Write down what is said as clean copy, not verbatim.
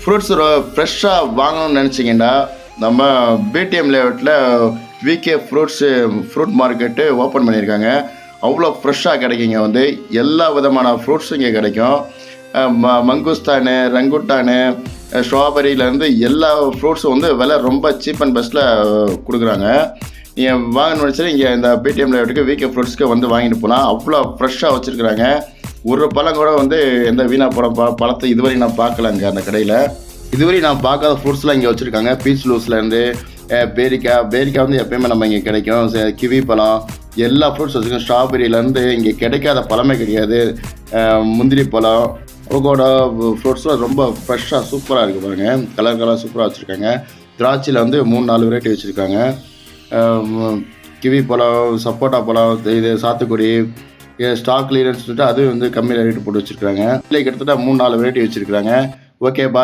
Fruits ஃப்ரெஷ்ஷாக வாங்கணும்னு நினச்சிங்கன்னா நம்ம பிடிஎம் லேஅவுட்டில் விகே ஃப்ரூட் மார்க்கெட்டு ஓப்பன் பண்ணியிருக்காங்க. அவ்வளோ ஃப்ரெஷ்ஷாக கிடைக்குங்க. வந்து எல்லா விதமான ஃப்ரூட்ஸும் இங்கே கிடைக்கும். மங்குஸ்தானு, ரங்குட்டானு, ஸ்ட்ராபெரியிலேருந்து எல்லா ஃப்ரூட்ஸும் வந்து விலை ரொம்ப சீப் அண்ட் பெஸ்ட்டில் கொடுக்குறாங்க. நீங்கள் வாங்கணும்னு நினச்சா இங்கே இந்த பிடிஎம் லேஅவுட்டுக்கு விகே ஃப்ரூட்ஸ்க்கு வந்து வாங்கிட்டு போனால் அவ்வளோ ஃப்ரெஷ்ஷாக வச்சுருக்குறாங்க. ஒரு பழம் கூட வந்து எந்த வீணாக போகிற பழத்தை இதுவரை நான் பார்க்கலங்க அந்த கடையில். இதுவரை நான் பார்க்காத ஃப்ரூட்ஸ்லாம் இங்கே வச்சுருக்காங்க. பீச் லூஸ்லேருந்து பேரிக்காய் வந்து எப்பயுமே நம்ம இங்கே கிடைக்கும். கிவி பழம் எல்லா ஃப்ரூட்ஸ் வச்சுருக்கோம். ஸ்ட்ராபெரியிலேருந்து இங்கே கிடைக்காத பழமே கிடையாது. முந்திரி பழம், அவகோடா ஃப்ரூட்ஸ்லாம் ரொம்ப ஃப்ரெஷ்ஷாக சூப்பராக இருக்குது பாருங்கள். கலர் சூப்பராக வச்சுருக்காங்க. திராட்சையில் வந்து 3-4 வெரைட்டி வச்சுருக்காங்க. கிவி பழம், சப்போட்டா பழம், இது சாத்துக்குடி, ஸ்டாக் லீடர்னு சொல்லிட்டு அதுவும் வந்து கம்மியில் ரேட்டு போட்டு வச்சுருக்காங்க. கிட்டத்தட்ட 3-4 வெரைட்டி வச்சுருக்காங்க. ஓகே, பாய்.